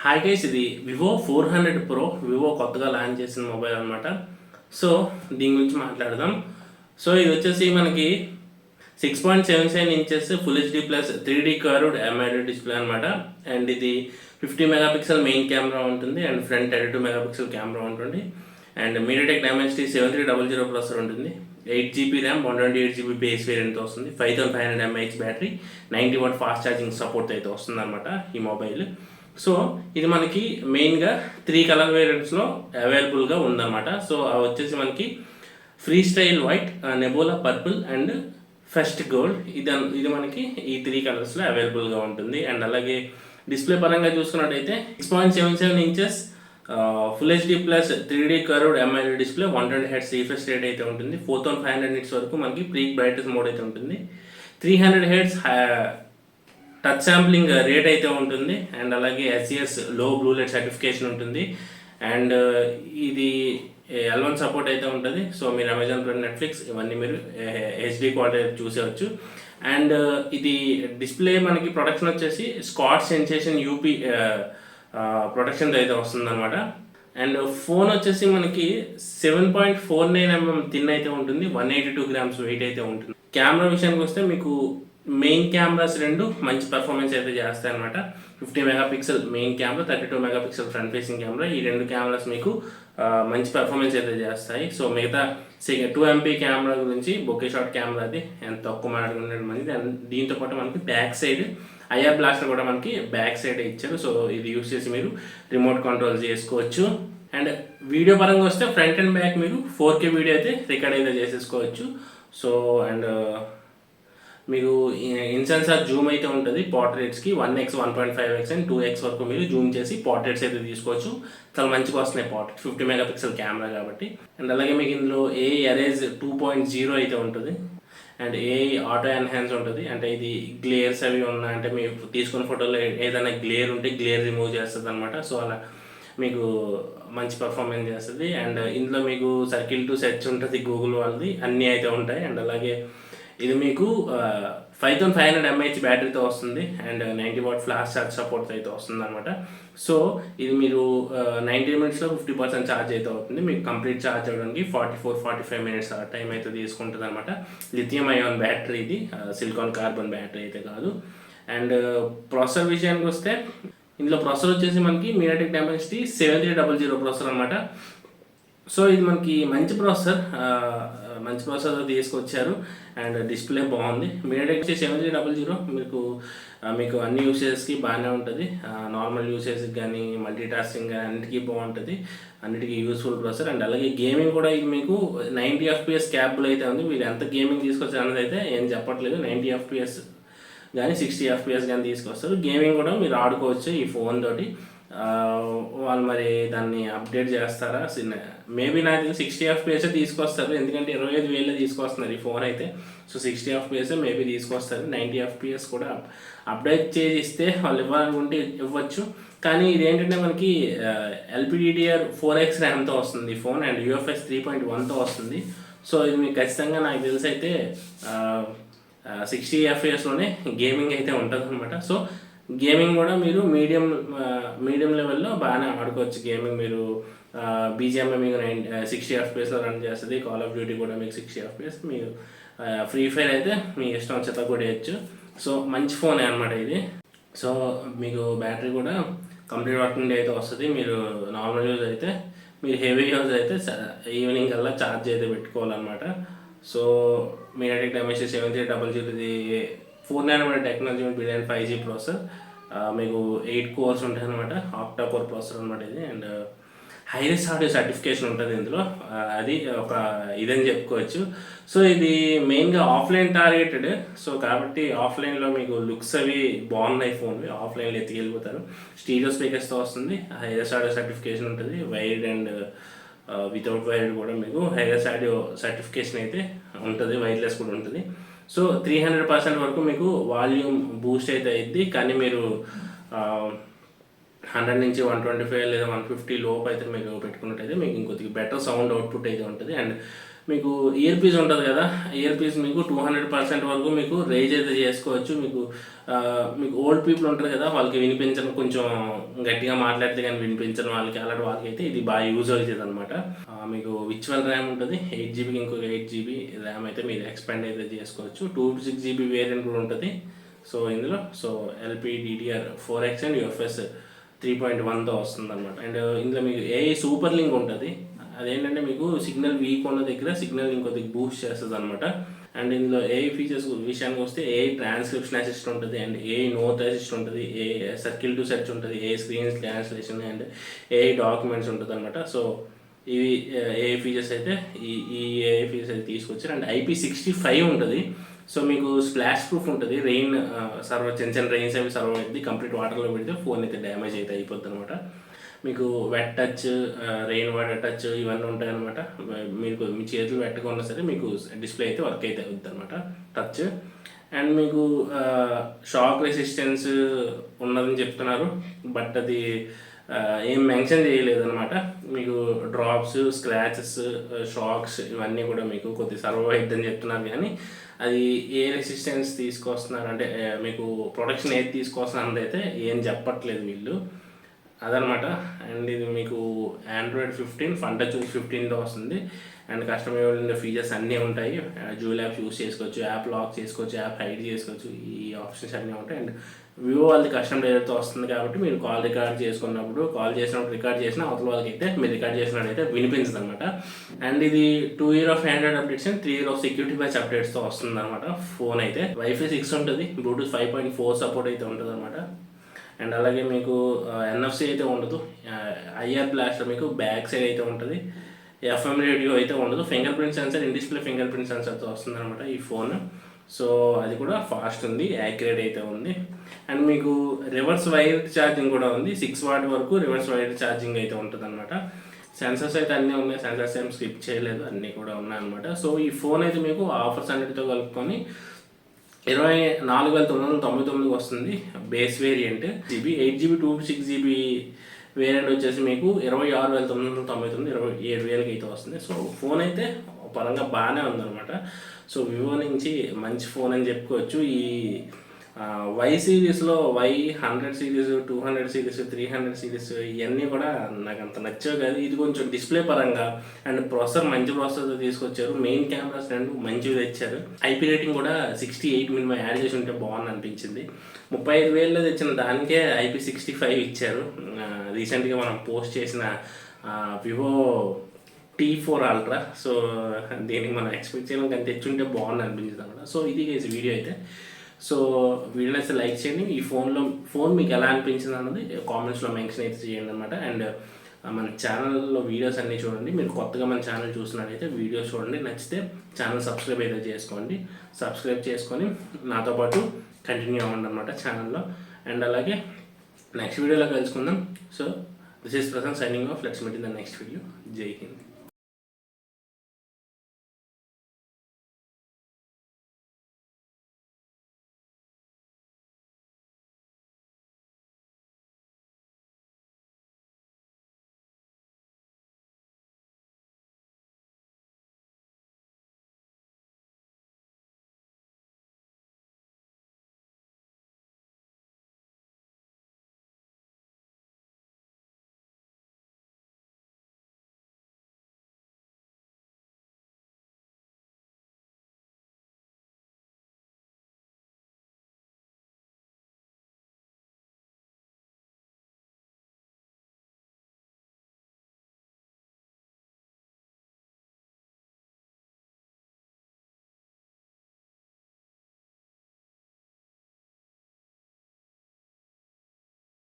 Hi guys, ఇది Vivo 400 pro Vivo కొత్తగా launch చేసిన మొబైల్ అనమాట. సో దీని గురించి మాట్లాడదాం. సో ఇది వచ్చేసి మనకి 6.77 inches full HD plus 3D curved AMOLED display అనమాట. అండ్ ఇది 50 మెగాపిక్సెల్ మెయిన్ కెమెరా ఉంటుంది అండ్ ఫ్రంట్ 32 మెగాపిక్సెల్ కెమెరా ఉంటుంది. అండ్ మీడియాటెక్ డైమెన్సిటీ 7300 ప్రాసెసర్ ఉంటుంది. 8GB ర్యామ్, 128GB బేస్ వేరియంట్తో వస్తుంది. 5500 mAh battery, 90W fast charging support అయితే వస్తుంది అనమాట ఈ మొబైల్. సో ఇది మనకి మెయిన్గా 3 కలర్ వేరియంట్స్లో అవైలబుల్గా ఉందన్నమాట. సో అవి వచ్చేసి మనకి free style white, nebula purple and first gold. ఇది మనకి ఈ 3 కలర్స్లో అవైలబుల్గా ఉంటుంది. అండ్ అలాగే డిస్ప్లే పరంగా చూసుకున్నట్టయితే 6.77 inches full HD plus 3D curved AMOLED display, 120Hz refresh rate అయితే ఉంటుంది. 4500 nits వరకు మనకి పీక్ బ్రైట్నెస్ మోడ్ అయితే ఉంటుంది. 300Hz టచ్ శాంప్లింగ్ రేట్ అయితే ఉంటుంది. అండ్ అలాగే SES లో బ్లూ లైట్ సర్టిఫికేషన్ ఉంటుంది. అండ్ ఇది L1 సపోర్ట్ అయితే ఉంటుంది. సో మీరు అమెజాన్ ప్రైమ్, నెట్ఫ్లిక్స్ ఇవన్నీ మీరు HD క్వాలిటీ చూసేవచ్చు. అండ్ ఇది డిస్ప్లే మనకి ప్రొటెక్షన్ వచ్చేసి స్కాట్ సెన్సేషన్ యూపీ ప్రొటెక్షన్ అయితే వస్తుంది అనమాట. అండ్ ఫోన్ వచ్చేసి మనకి 7.49 mm థిన్ అయితే ఉంటుంది. 182 grams వెయిట్ అయితే ఉంటుంది. కెమెరా విషయానికి వస్తే మీకు మెయిన్ కెమెరాస్ రెండు మంచి పర్ఫార్మెన్స్ అయితే చేస్తాయి అనమాట. 50 megapixel main camera, 32 megapixel front facing camera, ఈ రెండు కెమెరాస్ మీకు మంచి పర్ఫార్మెన్స్ అయితే చేస్తాయి. సో మిగతా 2MP కెమెరా గురించి బొకే షాట్ కెమెరా అది ఎంత తక్కువ మాట్లాడుకునేది మంచిది. అండ్ దీంతో పాటు మనకి బ్యాక్ సైడ్ IR బ్లాస్టర్ కూడా మనకి బ్యాక్ సైడ్ ఇచ్చారు. సో ఇది యూస్ చేసి మీరు రిమోట్ కంట్రోల్ చేసుకోవచ్చు. అండ్ వీడియో పరంగా వస్తే ఫ్రంట్ అండ్ బ్యాక్ మీరు 4K వీడియో అయితే రికార్డ్ అయితే చేసేసుకోవచ్చు. సో అండ్ మీకు ఇన్సెన్సార్ జూమ్ అయితే ఉంటుంది. పోర్ట్రేట్స్కి 1x, 1.5x అండ్ 2x వరకు మీరు జూమ్ చేసి పోర్ట్రేట్స్ అయితే తీసుకోవచ్చు. చాలా మంచిగా వస్తున్నాయి పోర్ట్రేట్, 50 మెగాపిక్సెల్ కెమెరా కాబట్టి. అండ్ అలాగే మీకు ఇందులో AI అరేజ్ 2.0 అయితే ఉంటుంది. అండ్ AI ఆటో ఎన్హాన్స్ ఉంటుంది. అంటే ఇది గ్లేర్స్ అవి ఉన్నా అంటే మీరు తీసుకున్న ఫోటోలో ఏదైనా గ్లేర్ ఉంటే గ్లేర్ రిమూవ్ చేస్తుంది అనమాట. సో అలా మీకు మంచి పర్ఫార్మెన్స్ చేస్తుంది. అండ్ ఇందులో మీకు సర్కిల్ టు సెర్చ్ ఉంటుంది, గూగుల్ వాళ్ళది అన్నీ అయితే ఉంటాయి. అండ్ అలాగే ఇది మీకు 5500 mAh బ్యాటరీతో వస్తుంది. And 90W flash charge support అయితే వస్తుంది అనమాట. సో ఇది మీరు 90 minutesలో 50% ఛార్జ్ అయితే అవుతుంది. మీకు కంప్లీట్ ఛార్జ్ అవ్వడానికి 44-45 minutes టైం అయితే తీసుకుంటుంది అనమాట. లిథియం అయాన్ బ్యాటరీ, ఇది సిలికాన్ కార్బన్ బ్యాటరీ అయితే కాదు. అండ్ ప్రాసెసర్ విషయానికి వస్తే ఇందులో ప్రాసెసర్ వచ్చేసి మనకి మీడియాటెక్ డైమెన్సిటీ 7300 ప్రాసెసర్ అనమాట. సో ఇది మనకి మంచి ప్రాసెసర్ తీసుకొచ్చారు. అండ్ డిస్ప్లే బాగుంది. మీడియాటెక్ 7300 మీకు అన్ని యూసేజ్కి బాగానే ఉంటుంది. నార్మల్ యూసేజ్కి కానీ మల్టీ టాస్కింగ్ కానీ అన్నిటికీ బాగుంటుంది, అన్నిటికీ యూస్ఫుల్ ప్రాసెసర్. అండ్ అలాగే గేమింగ్ కూడా ఇది మీకు 90 FPS క్యాబుల్ అయితే ఉంది. మీరు ఎంత గేమింగ్ తీసుకొచ్చారు అన్నది అయితే ఏం చెప్పట్లేదు. 90 FPS కానీ 60 FPS కానీ తీసుకొస్తారు. గేమింగ్ కూడా మీరు ఆడుకోవచ్చు ఈ ఫోన్ తోటి. వాళ్ళు మరి దాన్ని అప్డేట్ చేస్తారా? మేబీ నాకు 60 FPS తీసుకొస్తారు, ఎందుకంటే 25,000 తీసుకొస్తున్నారు ఈ ఫోన్ అయితే. సో 60 FPS మేబీ తీసుకొస్తారు. 90 FPS కూడా అప్డేట్ చేస్తే వాళ్ళు ఇవ్వాలనుకుంటే ఇవ్వచ్చు. కానీ ఇదేంటంటే మనకి LPDDR4X ర్యామ్తో వస్తుంది ఈ ఫోన్. అండ్ UFS 3.1తో వస్తుంది. సో ఇది మీకు ఖచ్చితంగా నాకు తెలిసి అయితే 60 FPSలోనే గేమింగ్ అయితే ఉంటుంది అనమాట. సో గేమింగ్ కూడా మీరు మీడియం లెవెల్లో బాగానే ఆడుకోవచ్చు. గేమింగ్ మీరు BGMI మీకు 60 FPSలో రన్ చేస్తుంది. కాల్ ఆఫ్ డ్యూటీ కూడా మీకు 60 FPS. మీరు ఫ్రీ ఫైర్ అయితే మీ ఇష్టం వచ్చేత కూడా వేయచ్చు. సో మంచి ఫోనే అనమాట ఇది. సో మీకు బ్యాటరీ కూడా కంప్లీట్ వర్కింగ్ డే అయితే వస్తుంది. మీరు నార్మల్ యూజ్ అయితే, మీరు హెవీ యూజ్ అయితే ఈవినింగ్ కల్లా ఛార్జ్ అయితే పెట్టుకోవాలన్నమాట. So MediaTek Dimensity 7300 4nm technology billion 5G processor, మీకు 8 cores ఉంటాయి అనమాట. ఆక్టా కోర్ ప్రాసెసర్ అనమాట ఇది. అండ్ హైరెస్ ఆడియో సర్టిఫికేషన్ ఉంటుంది ఇందులో, అది ఒక ఇదని చెప్పుకోవచ్చు. సో ఇది మెయిన్గా ఆఫ్లైన్ టార్గెటెడ్. సో కాబట్టి ఆఫ్లైన్లో మీకు లుక్స్ అవి బాగున్నాయి ఫోన్వి, ఆఫ్లైన్లో ఎత్తుకెళ్ళిపోతారు. స్టీరియో స్పీకర్స్తో వస్తుంది. హైరెస్ ఆడియో సర్టిఫికేషన్ ఉంటుంది. వైర్డ్ అండ్ వితౌట్ వైర్డ్ కూడా మీకు హైరెస్ ఆడియో సర్టిఫికేషన్ అయితే ఉంటుంది. వైర్లెస్ కూడా ఉంటుంది. సో 300% వరకు మీకు వాల్యూమ్ బూస్ట్ అయితే అయింది. కానీ మీరు 100 నుంచి 125 లేదా 150 లోపు అయితే మీరు పెట్టుకున్నట్టయితే మీకు ఇంకొద్దిగా బెటర్ సౌండ్ అవుట్పుట్ అయితే ఉంటుంది. అండ్ మీకు ఇయర్ పీస్ ఉంటుంది కదా, ఇయర్ పీస్ మీకు 200% వరకు మీకు రేజ్ అయితే చేసుకోవచ్చు. మీకు ఓల్డ్ పీపుల్ ఉంటారు కదా, వాళ్ళకి వినిపించడం కొంచెం గట్టిగా మాట్లాడితే కానీ వినిపించడం వాళ్ళకి, అలాంటి వాళ్ళకి అయితే ఇది బాగా యూజ్ అవుతుంది అనమాట. మీకు విర్చువల్ ర్యామ్ ఉంటుంది 8 GB, ఇంకొక 8 GB ర్యామ్ అయితే మీరు ఎక్స్పాండ్ అయితే చేసుకోవచ్చు. 256 GB వేరియంట్ కూడా ఉంటుంది. సో ఇందులో LPDDR4X అండ్ UFS 3.1తో వస్తుంది అనమాట. అండ్ ఇందులో మీకు AI సూపర్ లింక్ ఉంటుంది. అదేంటంటే మీకు సిగ్నల్ వీక్ ఉన్న దగ్గర సిగ్నల్ ఇంకొద్దిగా బూస్ట్ చేస్తుంది అనమాట. అండ్ ఇందులో AI ఫీచర్స్ విషయానికి వస్తే AI ట్రాన్స్క్రిప్షన్ అసిస్ట్ ఉంటుంది, అండ్ AI నోట్ అసిస్ట్ ఉంటుంది, AI సర్కిల్ టు సెర్చ్ ఉంటుంది, AI screen translation, and AI documents ఉంటుంది అనమాట. సో ఇవి AI ఫీచర్స్ అయితే ఈ AI ఫీచర్స్ అయితే తీసుకొచ్చారు. అండ్ IP65 ఉంటుంది. సో మీకు స్ప్లాష్ ప్రూఫ్ ఉంటుంది. రెయిన్ చిన్న రెయిన్స్ అవి సర్వ్ అవుతుంది. కంప్లీట్ వాటర్లో పెడితే ఫోన్ అయితే డ్యామేజ్ అయితే అయిపోద్ది అనమాట. మీకు wet touch, rain water touch ఇవన్నీ ఉంటాయి అనమాట. మీ చేతులు వెట్టగా ఉన్నా సరే మీకు డిస్ప్లే అయితే వర్క్ అయితే అవుతుంది అనమాట, టచ్. అండ్ మీకు షాక్ రెసిస్టెన్స్ ఉన్నదని చెప్తున్నారు, బట్ అది ఏం మెన్షన్ చేయలేదు అనమాట. మీకు డ్రాప్స్, స్క్రాచెస్, షాక్స్ ఇవన్నీ కూడా మీకు కొద్దిగా సర్వ్ అవుతుందని చెప్తున్నారు, కానీ అది ఏ రెసిస్టెన్స్ తీసుకొస్తున్నారు అంటే మీకు ప్రొటెక్షన్ ఏది తీసుకొస్తున్నారు అయితే ఏం చెప్పట్లేదు వీళ్ళు, అదనమాట. అండ్ ఇది మీకు Android 15 ఫన్ టచ్ 15లో వస్తుంది. అండ్ కస్టమైజ్డ్ ఫీచర్స్ అన్నీ ఉంటాయి. డ్యూయల్ యాప్స్ యూస్ చేసుకోవచ్చు, యాప్ లాక్ చేసుకోవచ్చు, యాప్ హైడ్ చేసుకోవచ్చు, ఈ ఆప్షన్స్ అన్నీ ఉంటాయి. అండ్ వివో వాళ్ళది కస్టమ్ డైరెక్ట్తో వస్తుంది కాబట్టి మీరు కాల్ రికార్డ్ చేసుకున్నప్పుడు, కాల్ చేసినప్పుడు రికార్డ్ చేసిన అవతల వాళ్ళకి అయితే మీరు రికార్డ్ చేసినట్టయితే వినిపించదు అనమాట. అండ్ ఇది 2 years of Android updates and 3 years of security patch అప్డేట్స్తో వస్తుంది అనమాట. ఫోన్ అయితే Wi-Fi 6 ఉంటుంది, Bluetooth 5.4 సపోర్ట్ అయితే ఉంటుంది అనమాట. అండ్ అలాగే మీకు NFC అయితే ఉండదు, IR బ్లాస్టర్ మీకు బ్యాక్ సైడ్ అయితే ఉంటుంది, FM రేడియో అయితే ఉండదు, finger print sensor, in display finger print సెన్సర్తో వస్తుంది అనమాట ఈ ఫోన్. సో అది కూడా ఫాస్ట్ ఉంది, యాక్యురేట్ అయితే ఉంది. అండ్ మీకు రివర్స్ వైర్ ఛార్జింగ్ కూడా ఉంది, 6 watt వరకు రివర్స్ వైర్ ఛార్జింగ్ అయితే ఉంటుంది అనమాట. సెన్సర్స్ అయితే అన్నీ ఉన్నాయి, సెన్సర్స్ ఏం స్కిప్ చేయలేదు, అన్నీ కూడా ఉన్నాయి అనమాట. సో ఈ ఫోన్ అయితే మీకు ఆఫర్స్ అన్నిటితో కలుపుకొని 24,999 వస్తుంది base variant. 8 GB 256 GB variant వచ్చేసి మీకు 26,999, 27,000 అయితే వస్తుంది. సో ఫోన్ అయితే పరంగా బాగానే ఉందన్నమాట. సో వివో నుంచి మంచి ఫోన్ అని చెప్పుకోవచ్చు. ఈ Y సిరీస్లో Y100 సిరీస్, 200 సిరీస్, 300 సిరీస్ ఇవన్నీ కూడా నాకు అంత నచ్చేవి కాదు. ఇది కొంచెం డిస్ప్లే పరంగా అండ్ ప్రాసెసర్ మంచి ప్రాసెసర్ తీసుకొచ్చారు, మెయిన్ కెమెరాస్ 2 మంచివి తెచ్చారు. IP రేటింగ్ కూడా 68 మినిమం యాడ్ చేసి ఉంటే బాగుంది అనిపించింది. 35,000లో తెచ్చిన దానికే IP65 ఇచ్చారు. రీసెంట్గా మనం పోస్ట్ చేసిన వివో T4 Ultra. సో దీనికి మనం ఎక్స్పెక్ట్ చేయడం కానీ తెచ్చుంటే బాగుంది అనిపించింది అనమాట. సో ఇది వీడియో అయితే. సో వీడియోని అయితే లైక్ చేయండి. ఈ ఫోన్ మీకు ఎలా అనిపించింది అన్నది కామెంట్స్లో మెన్షన్ అయితే చేయండి అనమాట. అండ్ మన ఛానల్లో వీడియోస్ అన్నీ చూడండి. మీరు కొత్తగా మన ఛానల్ చూసినట్లయితే వీడియోస్ చూడండి, నచ్చితే ఛానల్ సబ్స్క్రైబ్ అయితే చేసుకోండి. సబ్స్క్రైబ్ చేసుకొని నాతో పాటు కంటిన్యూ అవ్వండి అనమాట ఛానల్లో. అండ్ అలాగే నెక్స్ట్ వీడియోలో కలుసుకుందాం. So this is Prasan signing off. Let's meet in the next video. జై హింద్.